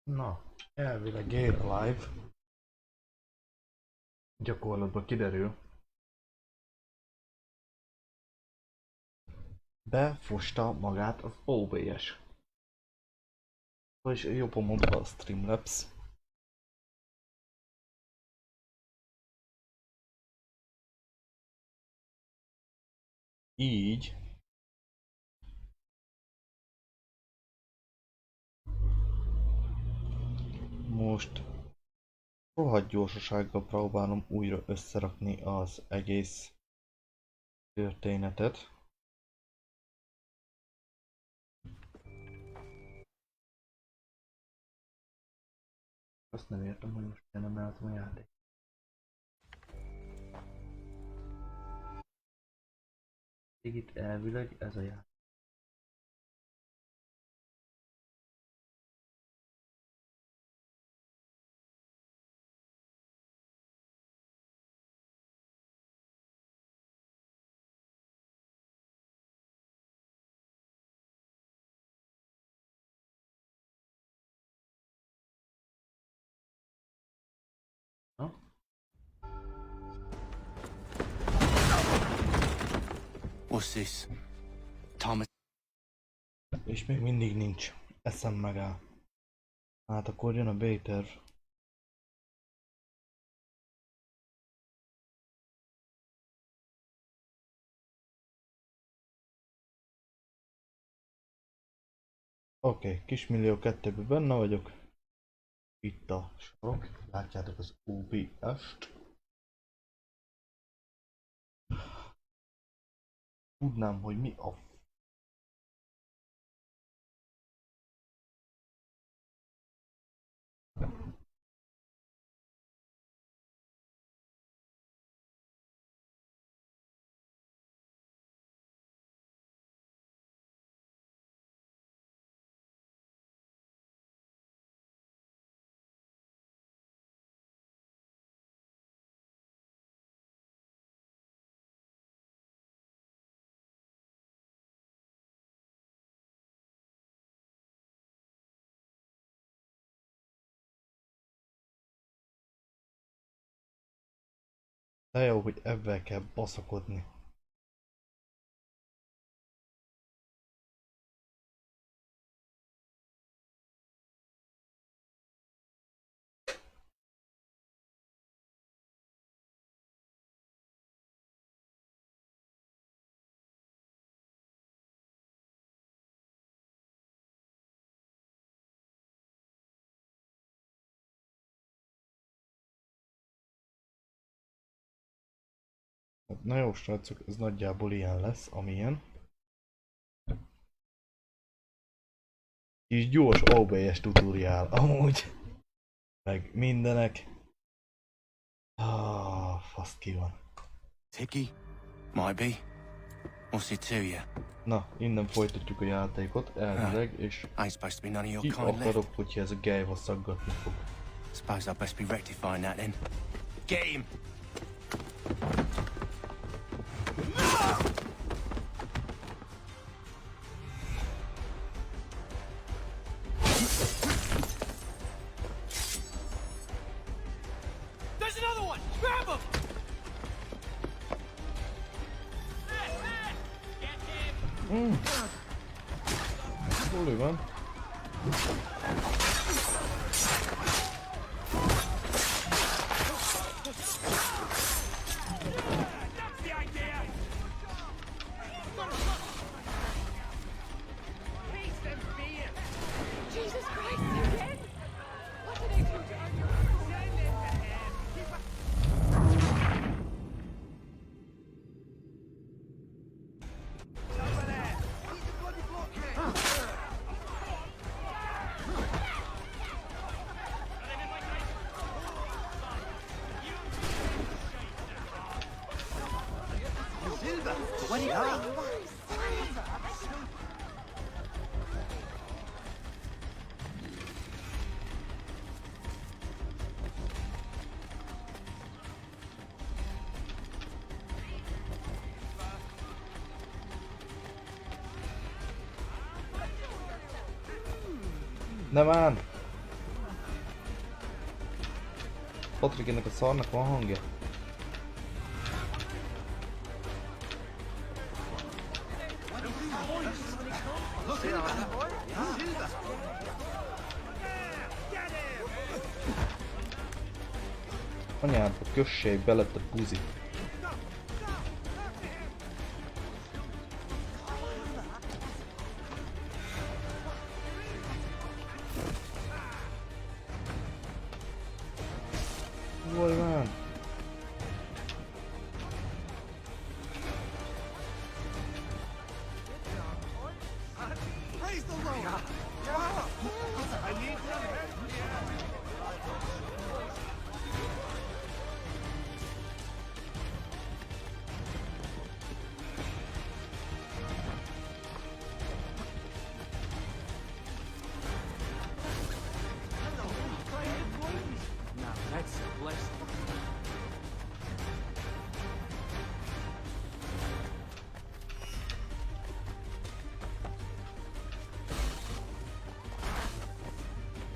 Na, elvileg Game Live gyakorlatban kiderül. Befosta magát az OBS. Vagyis jobban mondva a Streamlabs. Így most rohadt gyorsasággal próbálom újra összerakni az egész történetet. Azt nem értem, hogy most nem emeltem a játék. Itt elvileg ez a játék. What's this? Thomas. És még mindig nincs. Eszem megáll. Hát akkor jön a B-terv. Oké, kismillió 2-ben benne vagyok. Itt a sorok. Látjátok az OBS-t. Tudnám, hogy mi a de jó, hogy ebben kell baszakodni. Na jó srácok, ez nagyjából ilyen lesz, amilyen. Kis gyors OBS tutoriál, amúgy. Meg mindenek. Faszt ki van. Ticky? Might be. What's it to you? Na, innen folytatjuk a játékot, elvileg, és Ain't supposed to be none of your ki kind left. akarok, hogyha ez a gejva szaggatni fog. Suppose I'd best be rectifying that then. Get him! There's another one! Grab him! Hol van? Nem áll! Patrik, ennek a szarnak van hangja? Anyádba kössé bele a buzi. Hol van?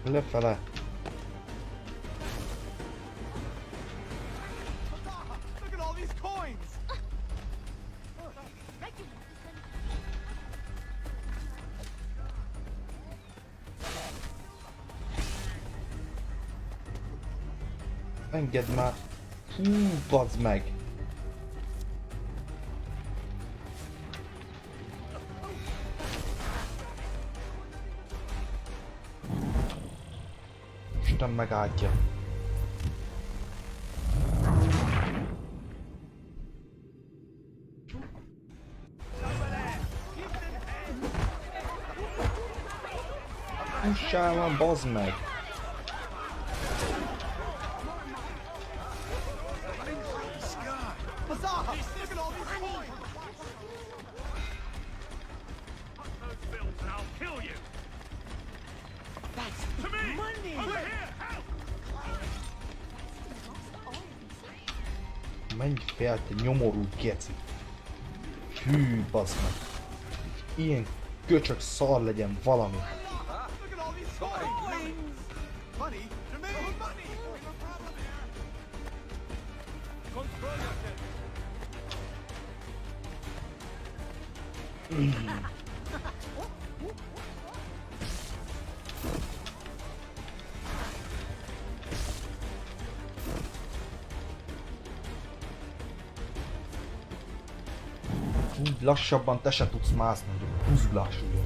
Lefele. Engedd már! Hú, bazd meg! Isten megáldja! Hússál van, bazd meg! Menj fel, te nyomorú geci! Hű, bazd meg! Ilyen köcsök szar legyen valami! Úgy lassabban te se tudsz mászni, hogy húzglásuljon.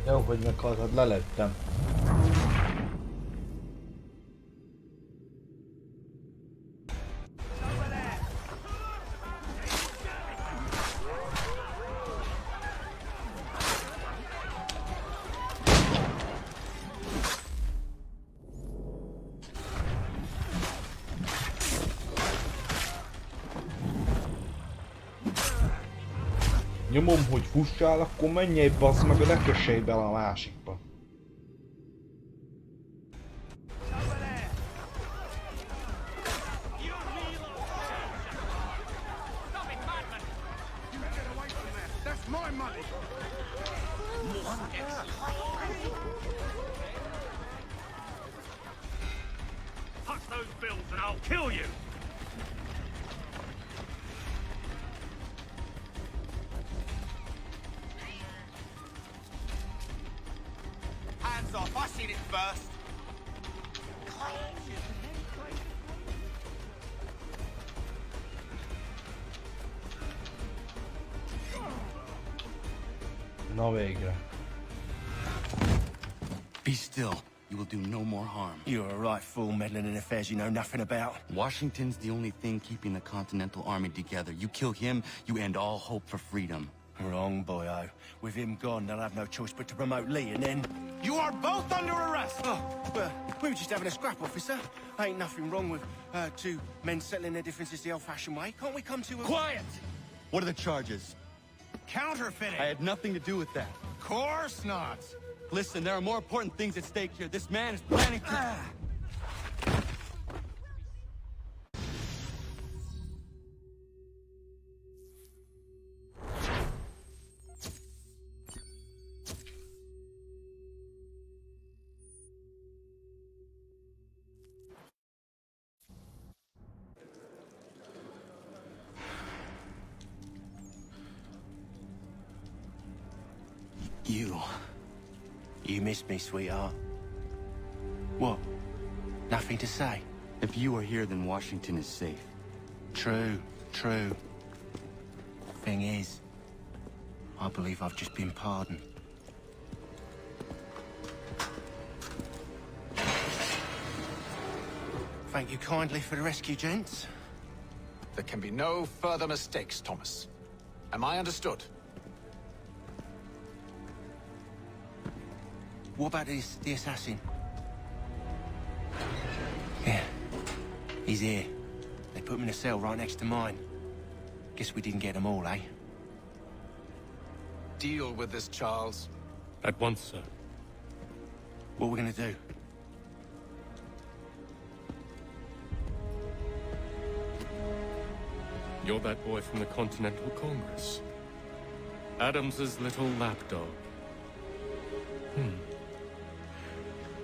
Jó, hogy meghaltad, lelőttem. Nyomom, hogy fussál, akkor menj egy bassz meg, ne kössél bele a másikba. I'll kill you! Hands off, I seen it first. Na végre. Be still. You will do no more harm. You're a right fool meddling in affairs you know nothing about. Washington's the only thing keeping the Continental Army together. You kill him, you end all hope for freedom. Wrong, boyo. With him gone, they'll have no choice but to promote Lee, and then... You are both under arrest! Oh, well, we were just having a scrap, officer. Ain't nothing wrong with two men settling their differences the old-fashioned way. Can't we come to a... Quiet! What are the charges? Counterfeiting! I had nothing to do with that. Course not! Listen, there are more important things at stake here. This man is planning to... You missed me, sweetheart. What? Nothing to say? If you are here, then Washington is safe. True, true. Thing is, I believe I've just been pardoned. Thank you kindly for the rescue, gents. There can be no further mistakes, Thomas. Am I understood? What about the assassin? Yeah, he's here. They put him in a cell right next to mine. Guess we didn't get them all, eh? Deal with this, Charles. At once, sir. What are we gonna do? You're that boy from the Continental Congress. Adams's little lapdog.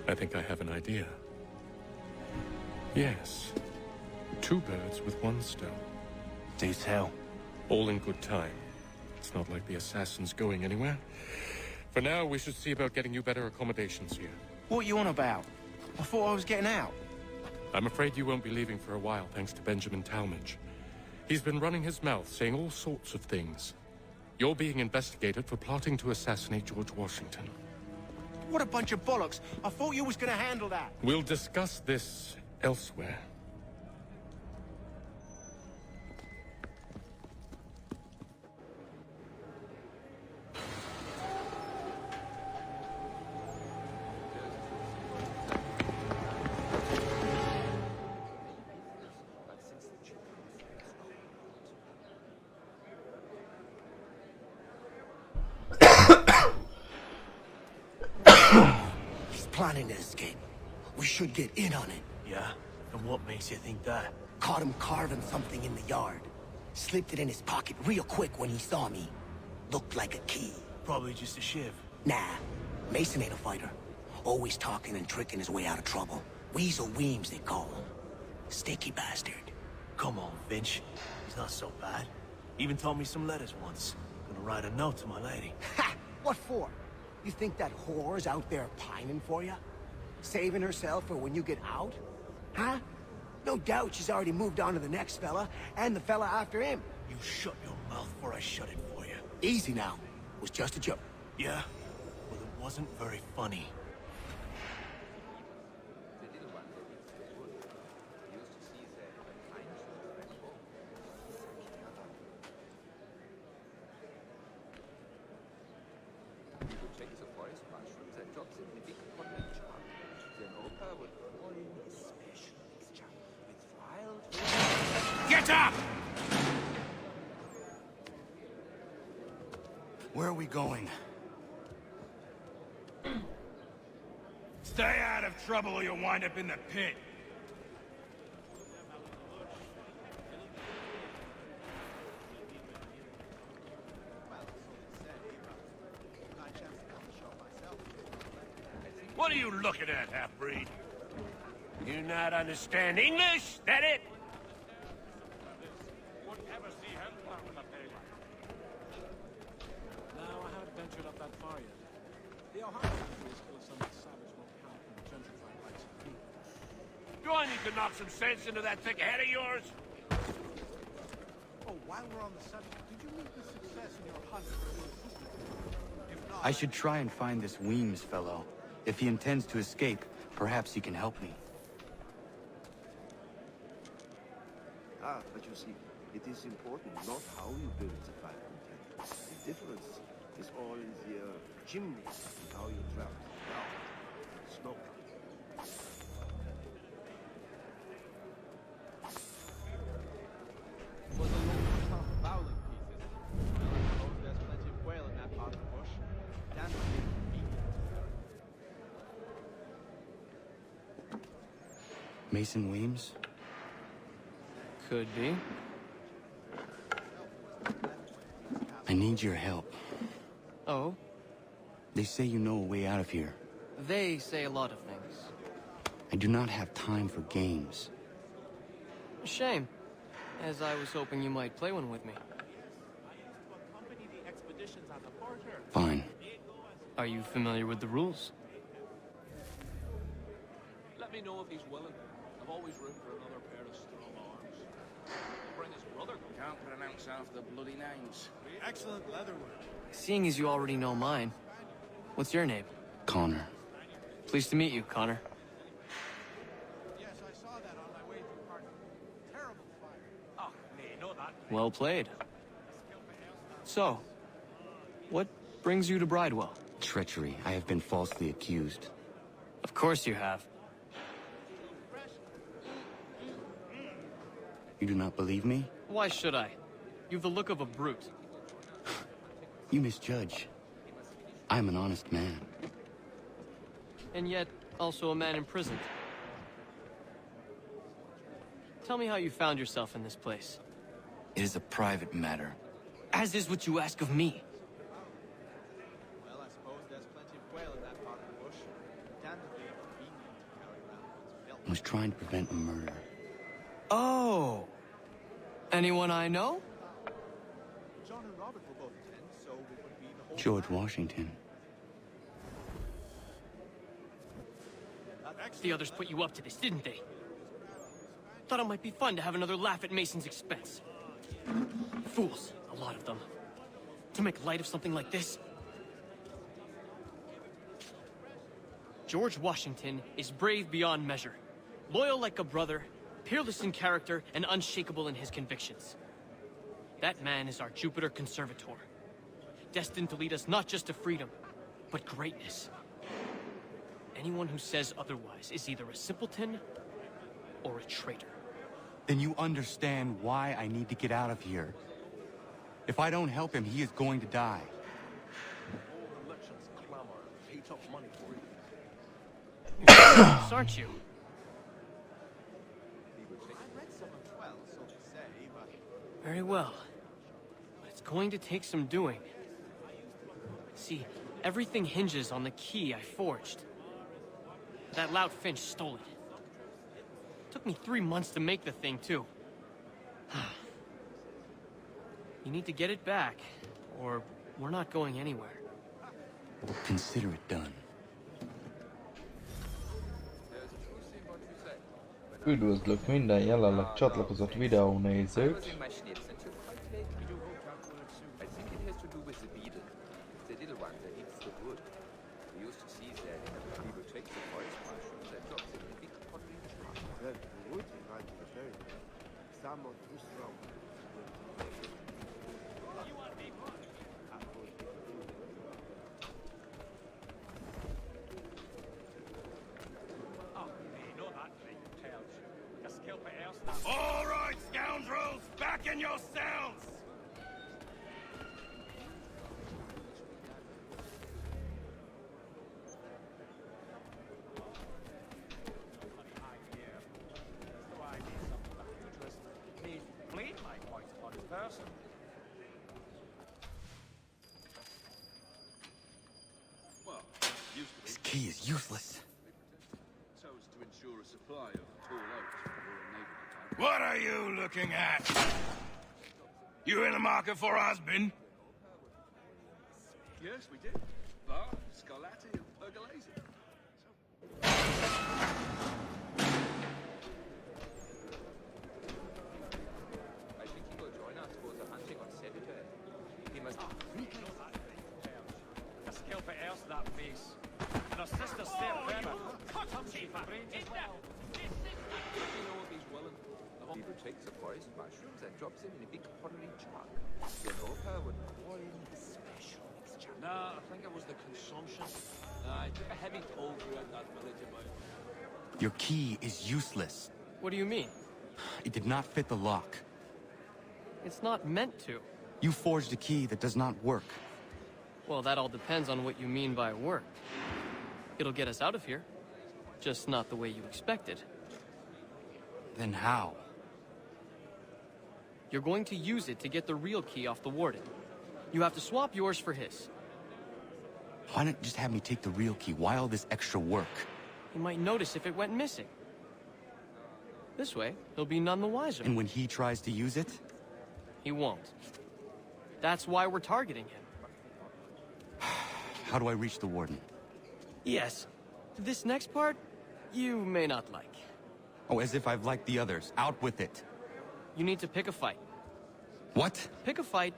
I think I have an idea. Yes. Two birds with one stone. Do tell. All in good time. It's not like the Assassin's going anywhere. For now, we should see about getting you better accommodations here. What are you on about? I thought I was getting out. I'm afraid you won't be leaving for a while, thanks to Benjamin Talmadge. He's been running his mouth, saying all sorts of things. You're being investigated for plotting to assassinate George Washington. What a bunch of bollocks. I thought you was gonna handle that. We'll discuss this elsewhere. Planning to escape. We should get in on it. Yeah? And what makes you think that? Caught him carving something in the yard. Slipped it in his pocket real quick when he saw me. Looked like a key. Probably just a shiv. Nah, Mason ain't a fighter. Always talking and tricking his way out of trouble. Weasel Weems, they call him. Sticky bastard. Come on, Finch. He's not so bad. Even taught me some letters once. Gonna write a note to my lady. Ha! What for? You think that whore's out there pining for you? Saving herself for when you get out? Huh? No doubt she's already moved on to the next fella, and the fella after him. You shut your mouth before I shut it for you. Easy now. It was just a joke. Yeah? Well, it wasn't very funny. Get up! Where are we going? Stay out of trouble or you'll wind up in the pit. What are you looking at, half-breed? You not understand English? That it? No, I haven't ventured up that far yet. The Ohio country is full of some savage locale and gentrified likes of me. Do I need to knock some sense into that thick head of yours? Oh, while we're on the subject, did you meet with success in your hunt for the assistant? If not, I should try and find this Weems fellow. If he intends to escape, perhaps he can help me. Ah, but you see, it is important not how you build the 510. The difference is all in the chimney and how you travel down the smoke. Was a local tough fouling pieces. Well, I suppose there's plenty of whale in that part of the bush. Damn it. Mason Weems? Could be. I need your help. Oh? They say you know a way out of here. They say a lot of things. I do not have time for games. Shame, as I was hoping you might play one with me. Fine. Are you familiar with the rules? let me know if he's willing. I've always room for another pair of strong arms. He'll bring his brother. Can't pronounce half the bloody names. Excellent leatherwork. Seeing as you already know mine, what's your name? Connor. Pleased to meet you, Connor. Yes, I saw that on my way through Park. Terrible fire. Oh, nay, no that. Well played. So, what brings you to Bridewell? Treachery. I have been falsely accused. Of course you have. You do not believe me? Why should I? You've the look of a brute. You misjudge. I am an honest man. And yet, also a man imprisoned. Tell me how you found yourself in this place. It is a private matter. As is what you ask of me. Well, I suppose there's plenty of quail in that part of the bush. Damnably inconvenient to carry around one's belt. I was trying to prevent a murder. Oh! Anyone I know? John and Robert were both attend, so it would be the whole George Washington. The others put you up to this, didn't they? Thought it might be fun to have another laugh at Mason's expense. Fools, a lot of them. To make light of something like this. George Washington is brave beyond measure, loyal like a brother, peerless in character, and unshakable in his convictions. That man is our Jupiter Conservator, destined to lead us not just to freedom, but greatness. Anyone who says otherwise is either a simpleton or a traitor. Then you understand why I need to get out of here. If I don't help him, he is going to die. Elections clamor, heat up money for you. You're aren't you? I read some as well, so to say, but Very well. But it's going to take some doing. See, everything hinges on the key I forged. That lout Finch stole it. Took me 3 months to make the thing, too. You need to get it back, or we're not going anywhere. Consider it done. Üdvözlök minden jelenleg csatlakozott videónézőt. All right, scoundrels, back in your cells! This key is useless. ensure a supply of tall oaks for the Royal Navy to What are you looking at? You in the market for a husband? Yes, we did. Bar, Scarlatti, and Pergolesi. I think he will join us for the hunting on Saturday. He must... A skill for else that face. And her sister's step better. Cut her cheap brains as well. You know if he's willing. He protects the forest mushrooms and drops them in a big pottery jug. The Nova would pour in a special mixture. Nah, I think it was the consumption. I took a heavy toll throughout that village about it. Your key is useless. What do you mean? It did not fit the lock. It's not meant to. You forged a key that does not work. Well, that all depends on what you mean by work. It'll get us out of here. Just not the way you expected. Then how? You're going to use it to get the real key off the warden. You have to swap yours for his. Why not just have me take the real key? Why all this extra work? He might notice if it went missing. This way, he'll be none the wiser. And when he tries to use it? He won't. That's why we're targeting him. How do I reach the warden? Yes. This next part, you may not like. Oh, as if I've liked the others. Out with it. You need to pick a fight. What? Pick a fight,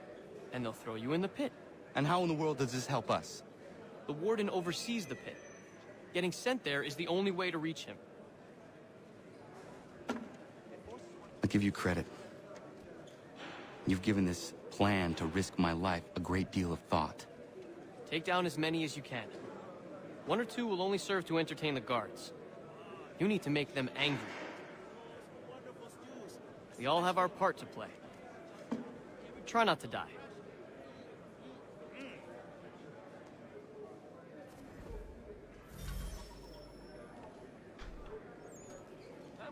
and they'll throw you in the pit. And how in the world does this help us? The warden oversees the pit. Getting sent there is the only way to reach him. I'll give you credit. You've given this plan to risk my life a great deal of thought. Take down as many as you can. 1 or 2 will only serve to entertain the guards. You need to make them angry. We all have our part to play. Try not to die.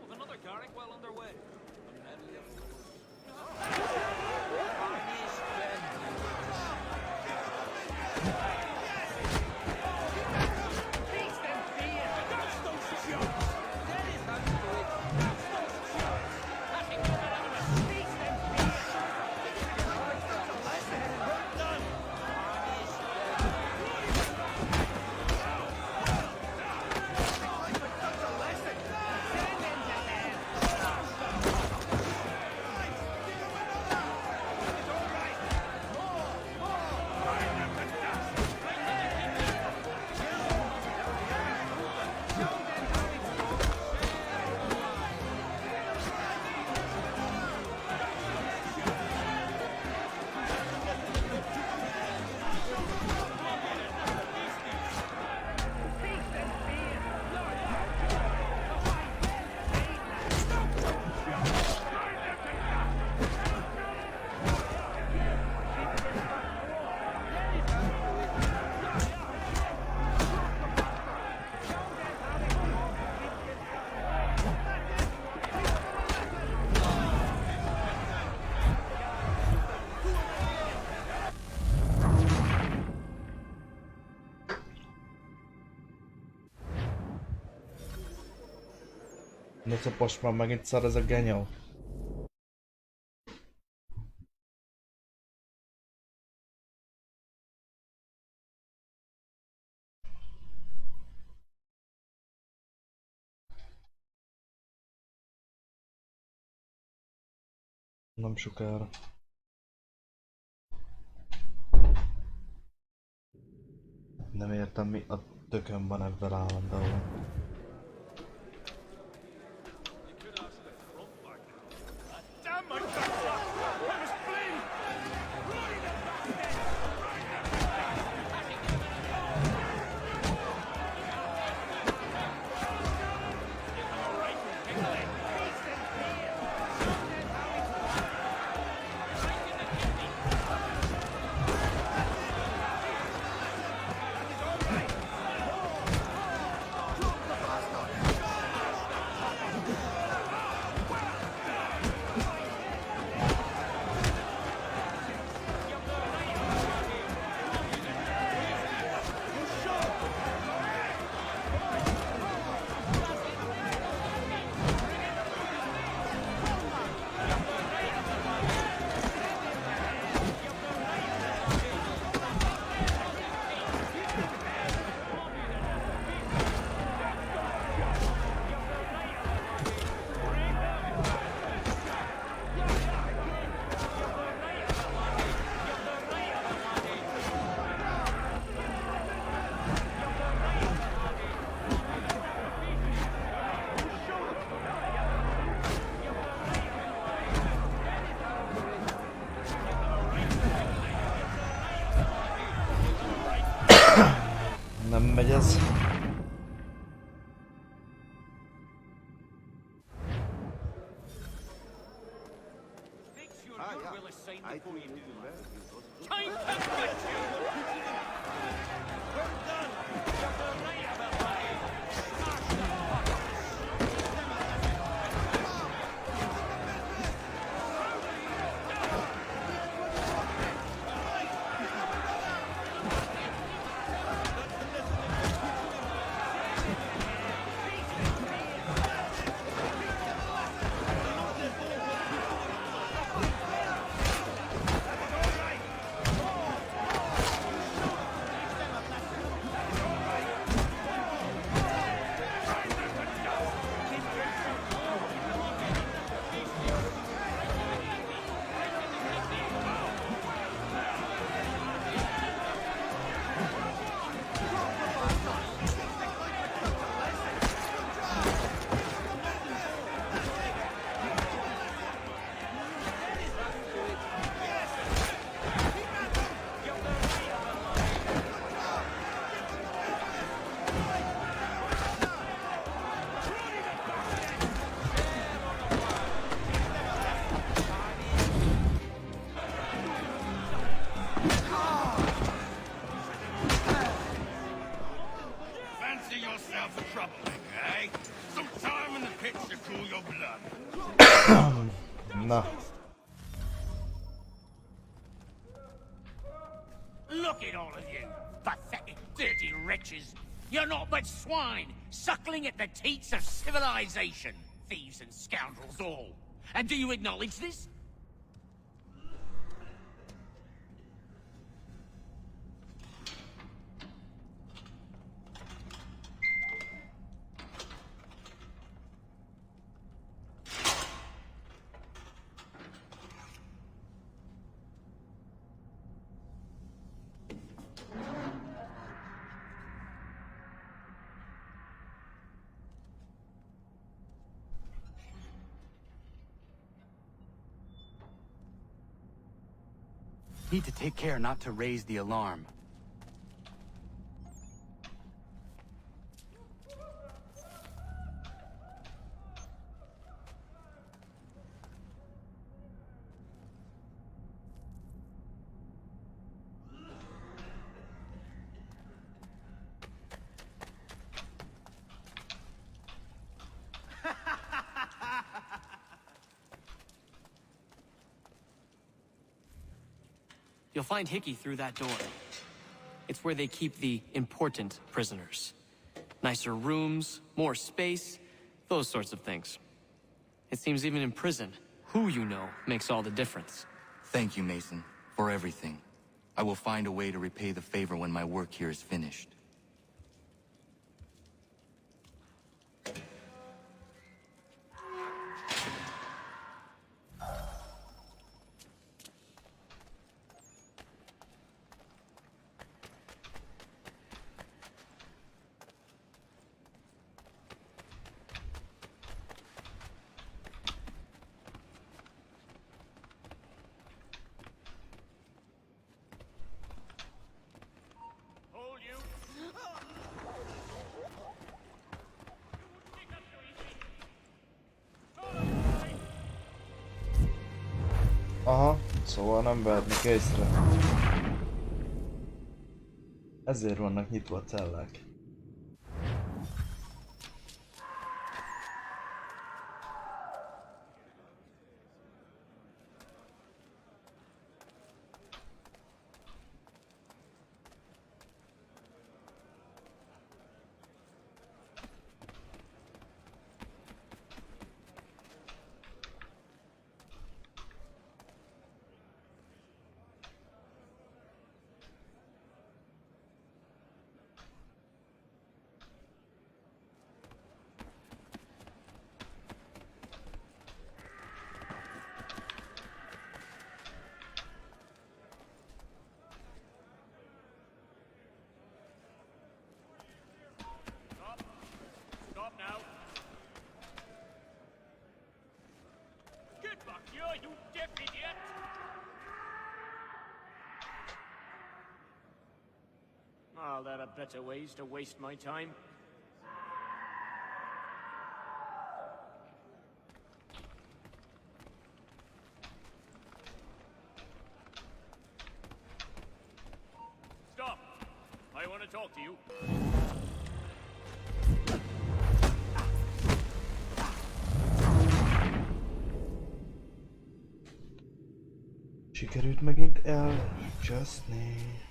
With another Garrick well underway. No co, most már megint szar ez a genyó? Nem sokára. Nem értem, mi a tökön van ebben állandóan. megy ez. Na. Look at all of you, pathetic, dirty wretches. You're not but swine, suckling at the teats of civilization. Thieves and scoundrels all. And do you acknowledge this? Need to take care not to raise the alarm. You'll find Hickey through that door. It's where they keep the important prisoners. Nicer rooms, more space, those sorts of things. It seems even in prison, who you know makes all the difference. Thank you, Mason, for everything. I will find a way to repay the favor when my work here is finished. Aha, szóval nem vehetnek észre. Ezért vannak nyitva a cellák. while there are better ways to waste my time. Stop! I want to talk to you. Sikerült megint elcseszni.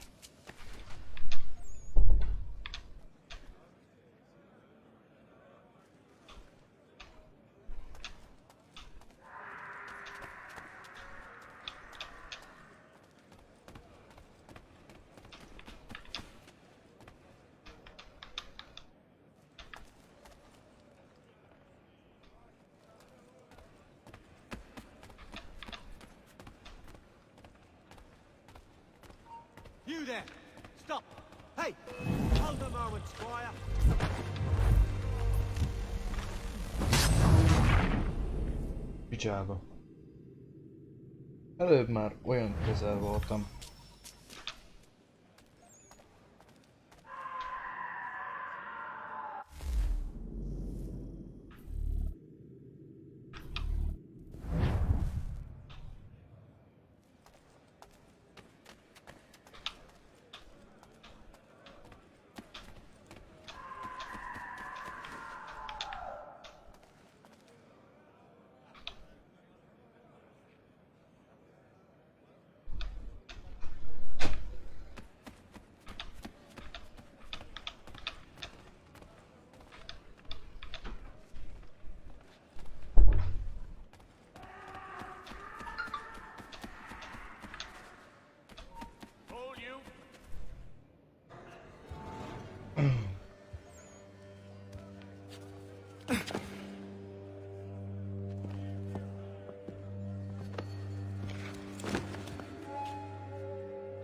You there! Stop! Hey! Hold a moment, Squire! Picsába. Előbb már olyan közel voltam.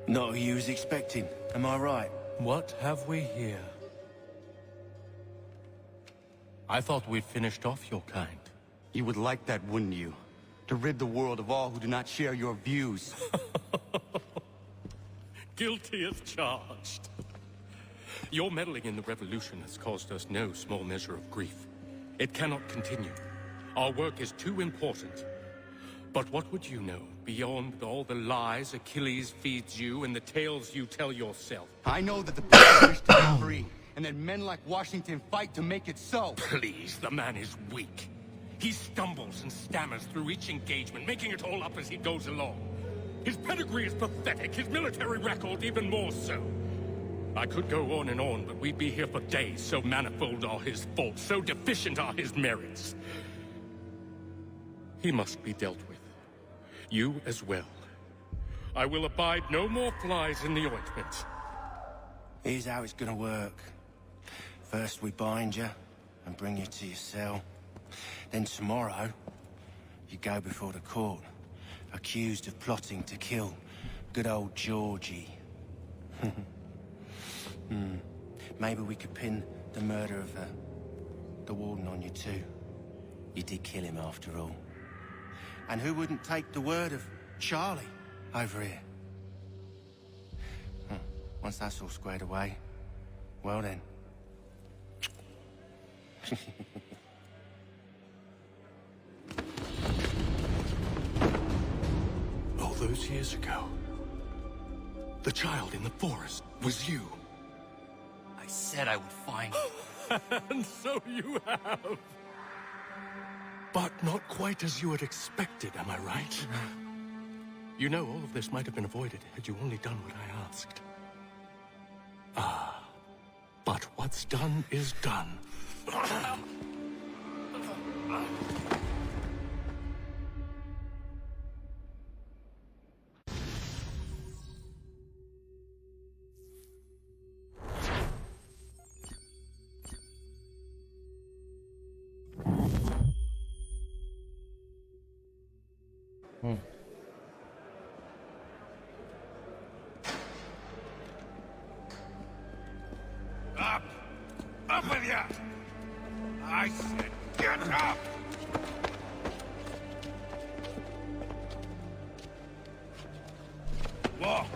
Not who you was expecting, am I right? What have we here? I thought we'd finished off your kind. You would like that, wouldn't you? To rid the world of all who do not share your views. Guilty as charged. Your meddling in the revolution has caused us no small measure of grief. It cannot continue. Our work is too important. But what would you know beyond all the lies Achilles feeds you and the tales you tell yourself? I know that the people wish to be free, and that men like Washington fight to make it so. Please, the man is weak. He stumbles and stammers through each engagement, making it all up as he goes along. His pedigree is pathetic, his military record even more so. I could go on and on, but we'd be here for days, so manifold are his faults, so deficient are his merits. He must be dealt with. You as well. I will abide no more flies in the ointment. Here's how it's gonna work. First we bind you and bring you to your cell. Then tomorrow, you go before the court, accused of plotting to kill good old Georgie. Maybe we could pin the murder of the warden on you too. You did kill him after all. And who wouldn't take the word of Charlie over here? Once that's all squared away, well then. All those years ago, the child in the forest was you. I said I would find you. And so you have. But not quite as you had expected, am I right? You know, all of this might have been avoided had you only done what I asked. Ah, but what's done is done. Up! Up with ya! I said get up! Walk!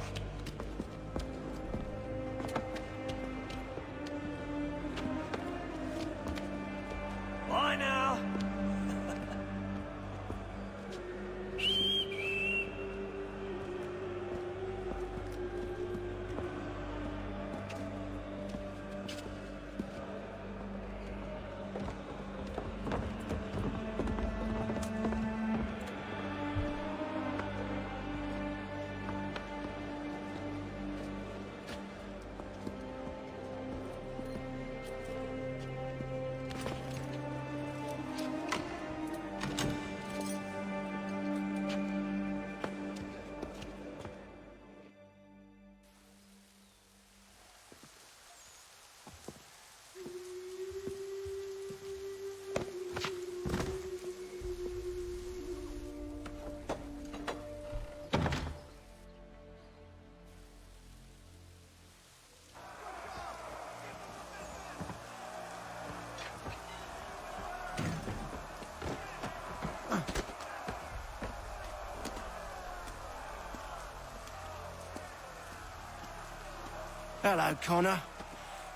Hello, Connor.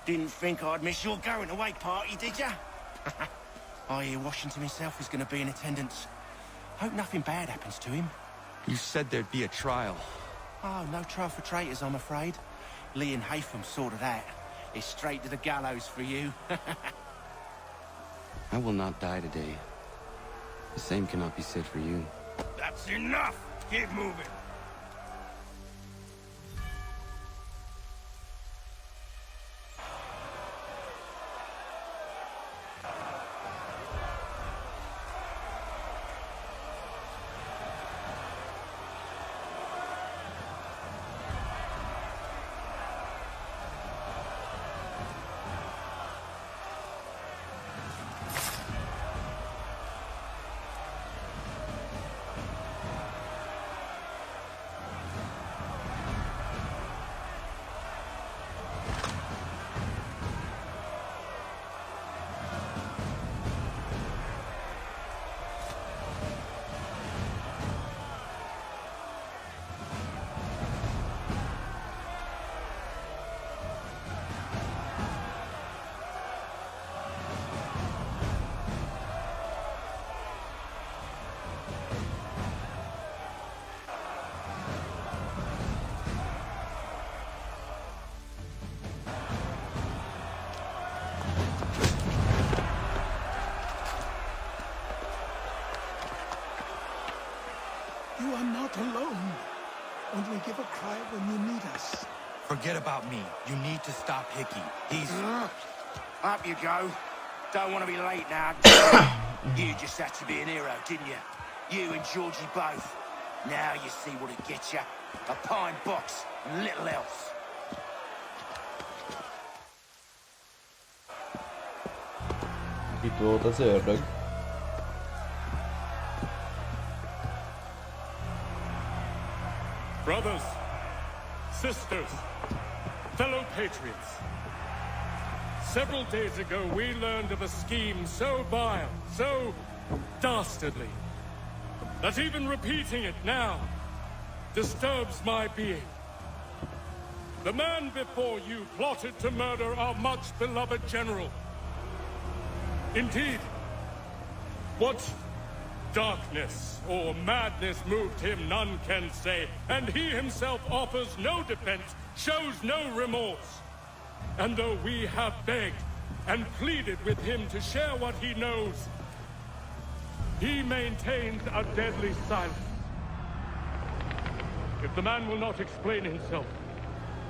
Didn't think I'd miss your going away party, did ya? I hear Washington himself is going to be in attendance. Hope nothing bad happens to him. You said there'd be a trial. Oh, no trial for traitors, I'm afraid. Lee and Haytham sorted that. It's straight to the gallows for you. I will not die today. The same cannot be said for you. That's enough! Keep moving! You are not alone. Only give a cry when you need us. Forget about me. You need to stop Hickey. He's... Up you go. Don't want to be late now. You just had to be an hero, didn't you? You and Georgie both. Now you see what it gets you. A pine box and little else. Itt volt az ördög. Brothers, sisters, fellow patriots. Several days ago, we learned of a scheme so vile, so dastardly, that even repeating it now disturbs my being. The man before you plotted to murder our much-beloved general. Indeed, what darkness or madness moved him, none can say, and he himself offers no defense, shows no remorse. And though we have begged and pleaded with him to share what he knows, he maintains a deadly silence. If the man will not explain himself,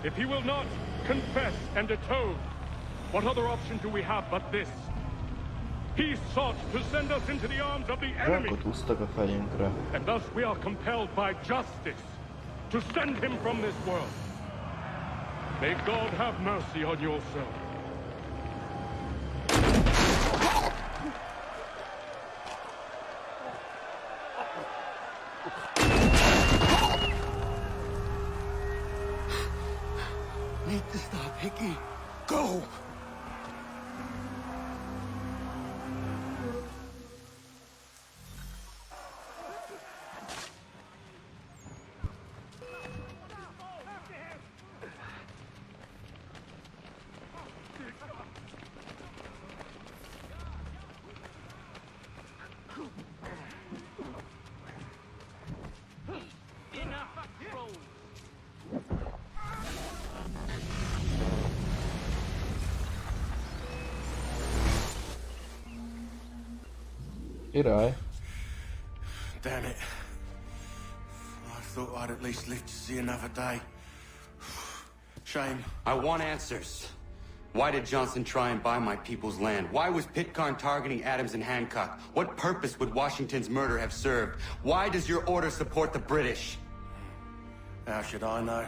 if he will not confess and atone, what other option do we have but this? He sought to send us into the arms of the enemy. Zsákot húztak a fejünkre. And thus we are compelled by justice to send him from this world. May God have mercy on your soul. Need to stop, Hickey. Go! Király. Damn it. I thought I'd at least live to see another day. Shame. I want answers. Why did Johnson try and buy my people's land? Why was Pitcairn targeting Adams and Hancock? What purpose would Washington's murder have served? Why does your order support the British? How should I know?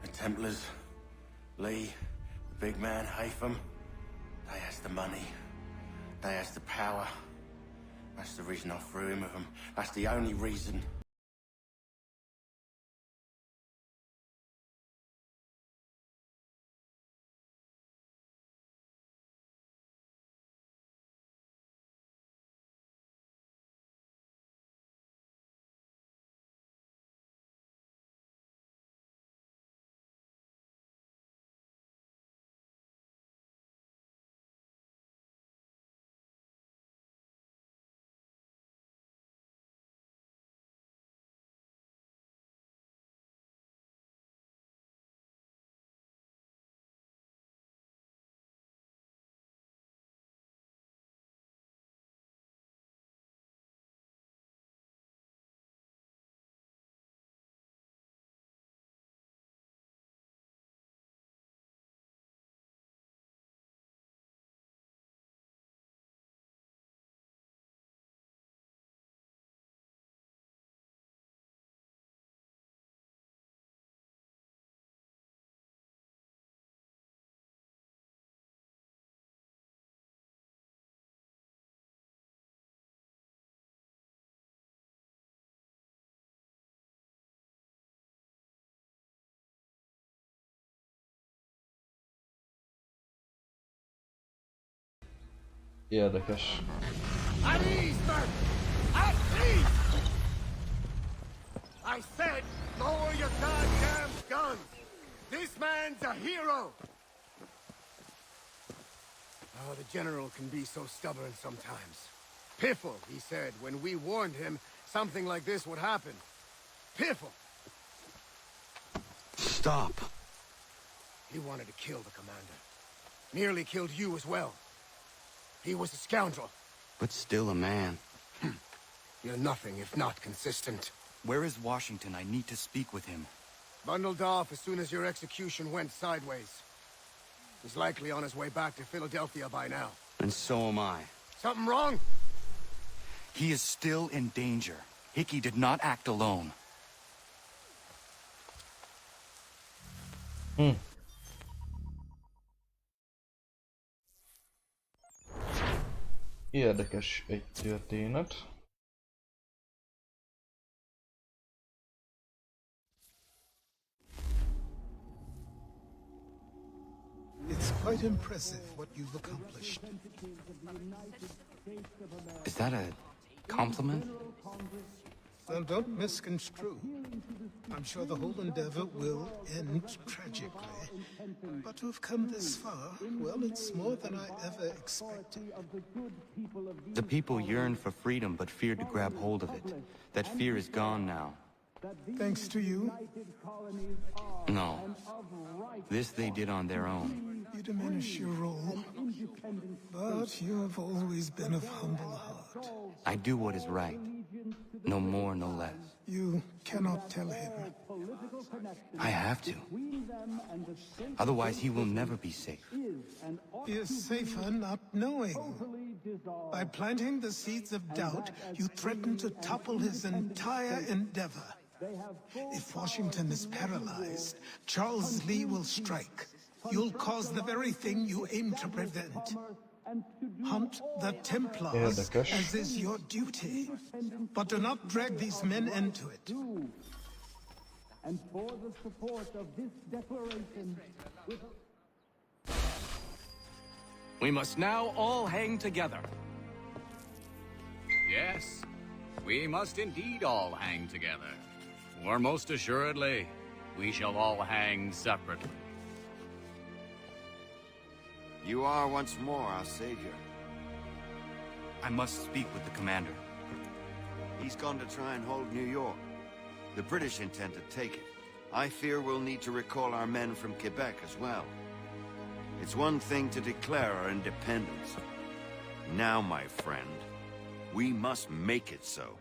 The Templars, Lee, the big man, Haytham, they has the money. They has the power. That's the reason I threw in with them. That's the only reason. Érdekes. At ease, men! At ease! I said, lower your goddamn guns! This man's a hero! Oh, the general can be so stubborn sometimes. Piffle, he said, when we warned him something like this would happen. Piffle! Stop. He wanted to kill the commander. Nearly killed you as well. He was a scoundrel. But still a man. You're nothing if not consistent. Where is Washington? I need to speak with him. Bundled off as soon as your execution went sideways. He's likely on his way back to Philadelphia by now. And so am I. Something wrong? He is still in danger. Hickey did not act alone. Érdekes egy történet. It's quite impressive what you've accomplished. Is that a compliment? Well, don't misconstrue. I'm sure the whole endeavor will end tragically. But to have come this far, well, it's more than I ever expected. The people yearned for freedom but feared to grab hold of it. That fear is gone now. Thanks to you? No. This they did on their own. You diminish your role. But you have always been of humble heart. I do what is right. No more, no less. You cannot tell him. I have to. Otherwise, he will never be safe. He is safer not knowing. By planting the seeds of doubt, you threaten to topple his entire endeavor. If Washington is paralyzed, Charles Lee will strike. You'll cause the very thing you aim to prevent. Hunt the Templars, as is your duty. But do not drag these men into it. And for the support of this declaration... We must now all hang together. Yes, we must indeed all hang together. Or most assuredly, we shall all hang separately. You are once more our savior. I must speak with the commander. He's gone to try and hold New York. The British intend to take it. I fear we'll need to recall our men from Quebec as well. It's one thing to declare our independence. Now, my friend, we must make it so.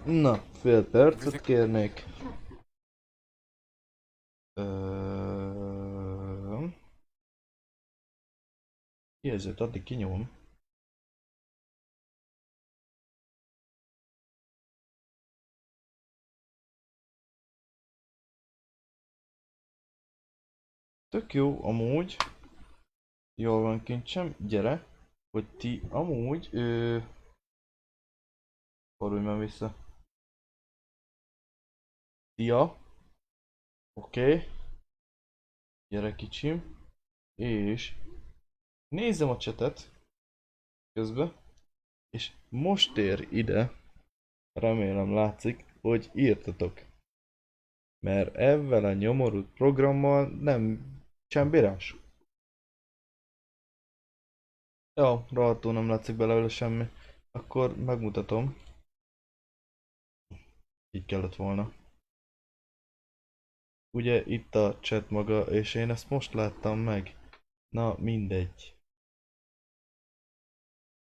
Na, fél percet kérnék. Jelzőt addig kinyom. Tök jó, amúgy. Jól van, kincsem, gyere. Hogy ti amúgy... Fordulj már vissza. Szia. Oké. Gyere kicsim. És... nézem a chatet. Közben. És most ér ide. Remélem látszik, hogy írtatok. Mert ezzel a nyomorult programmal nem csembírás. Ja, rohadtul nem látszik belőle semmi. Akkor megmutatom. Így kellett volna. Ugye itt a chat maga, és én ezt most láttam meg. Na mindegy.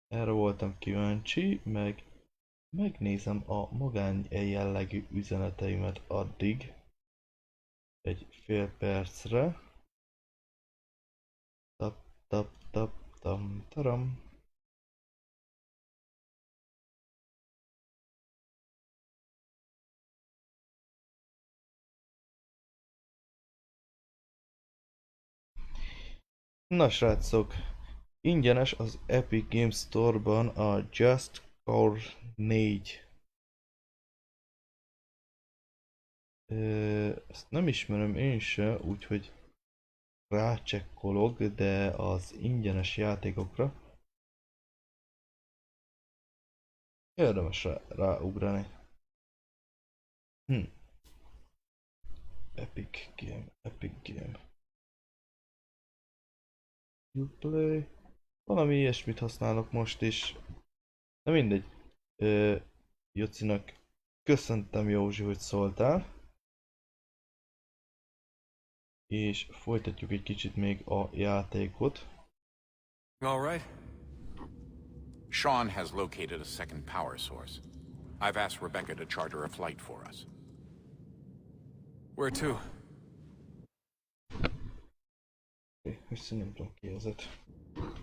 Erre voltam kíváncsi, meg megnézem a magány jellegű üzeneteimet addig. Egy fél percre. Tap tap tap tam taram. Na srácok, ingyenes az Epic Games Store-ban a Just Cause 4. Ezt nem ismerem én se, úgyhogy rácsekkolok, de az ingyenes játékokra érdemes ráugrani. Epic Game. You play. Valami ilyesmit használok most is. De mindegy. Jocinak köszöntem, Józsi, hogy szóltál. És folytatjuk egy kicsit még a játékot. All right. Sean has located a second power source. I've asked Rebecca to charter a flight for us. Where to? Össze nem tudom ki ezet.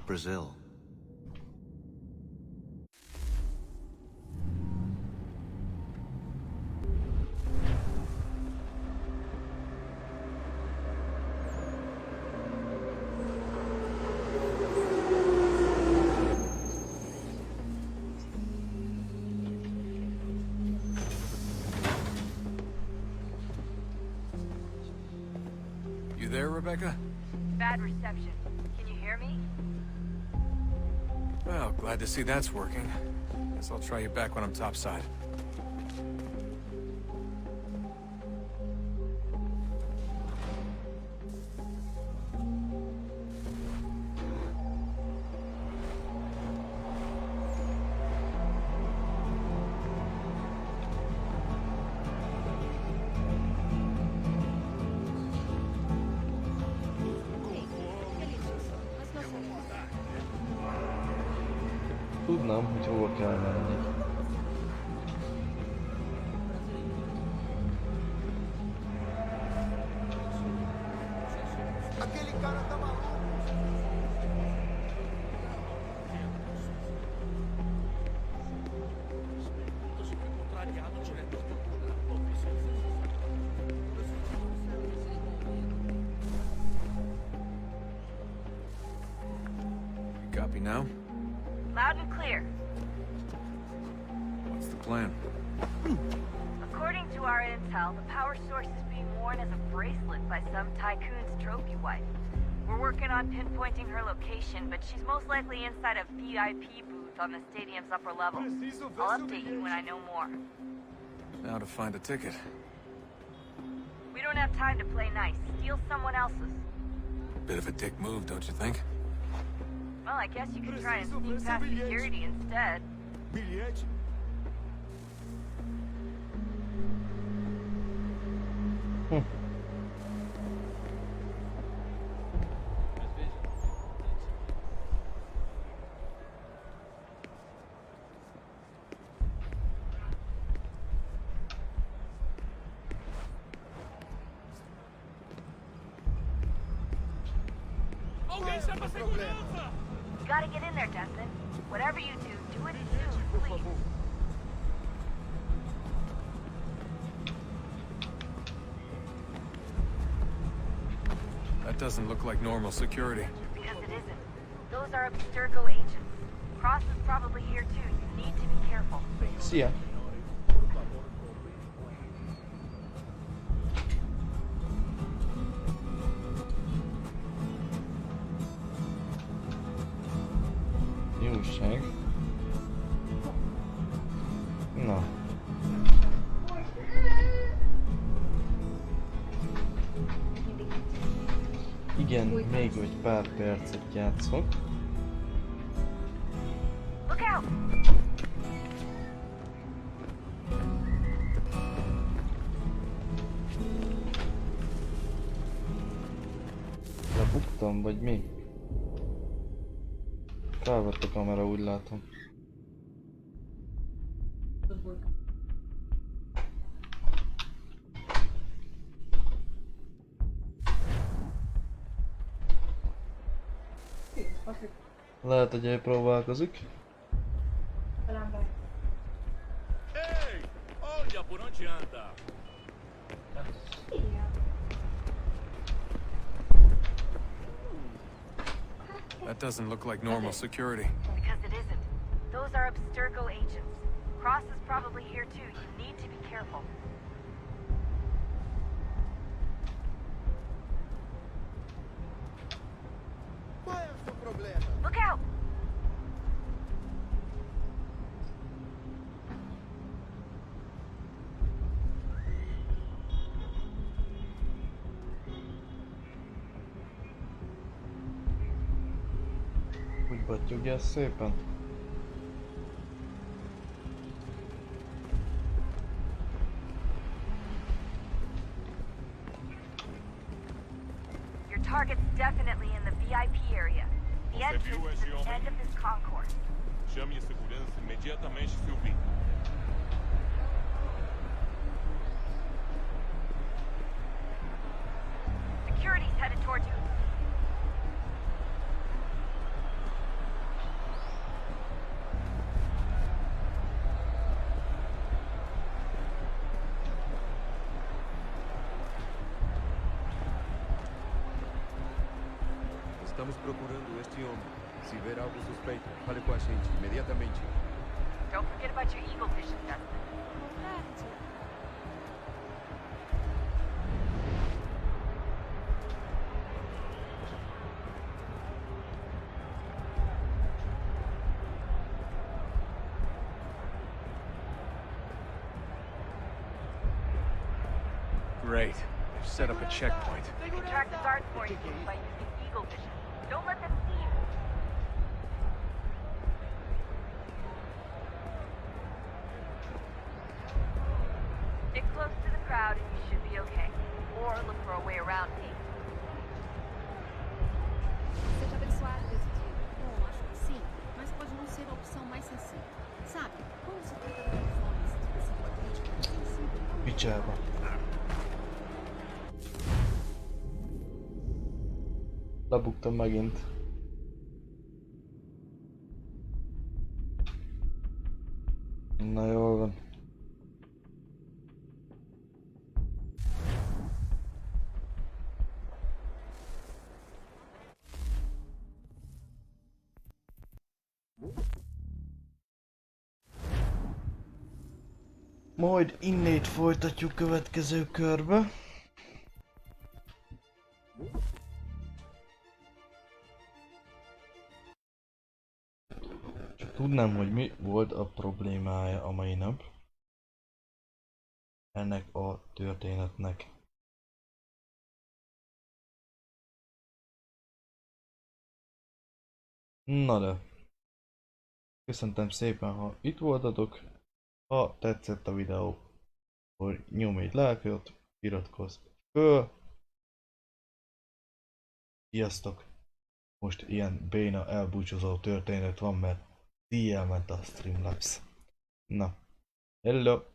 Brazil. You there, Rebecca? Bad reception. Can you hear me? Well, glad to see that's working. Guess I'll try you back when I'm topside. Tudnám, hogy hova kell menni. Copy now? Loud and clear. What's the plan? According to our intel, the power source is being worn as a bracelet by some tycoon's trophy wife. We're working on pinpointing her location, but she's most likely inside a VIP booth on the stadium's upper level. I'll update you when I know more. Now to find a ticket. We don't have time to play nice. Steal someone else's. Bit of a dick move, don't you think? Well, I guess you could try and sneak past security instead. You gotta get in there, Desmond. Whatever you do it soon, please. That doesn't look like normal security. Because it isn't. Those are Abstergo agents. Cross is probably here too. You need to be careful. See ya. Jóság. Na. Igen, még egy pár percet játszok. Look out! Lebuktam, vagy mi? Felvett a kamera, úgy látom. Lehet, hogy elpróbálkozik. Ehi! Olha por onde anda! That doesn't look like normal security. Because it isn't. Those are Abstergo agents. Cross is probably here too. You need to be careful. Look out! Úgy battyogja ezt szépen. Your target's definitely in the VIP area. The entrance is at the end of this concourse. Chame a segurança imediatamente, Sylvie. Security's headed towards you. Estamos procurando este homem. Se ver algo suspeito, fale com a gente imediatamente. Don't forget about your eagle vision, Dustin. Great. They've set up a checkpoint. You can track the guards for you by using eagle vision. Don't let them see you. Stick close to the crowd and you should be okay. Or look for a way around me. Seja abençoado desse dia. Bom, acho que sim, mas pode não ser a opção mais sensata. Sabe, quando se trata de homens especificamente sensíveis... Picsába. Lebuktam megint. Na jól van. Majd innét folytatjuk következő körbe. Csak tudnám, hogy mi volt a problémája a mai nap ennek a történetnek. Na de, köszöntem szépen, ha itt voltatok. Ha tetszett a videó, akkor nyomj egy lájkot, iratkozz föl. Sziasztok! Most ilyen béna elbúcsúzó történet van, mert díjjel ment a Streamlabs. Na, hello!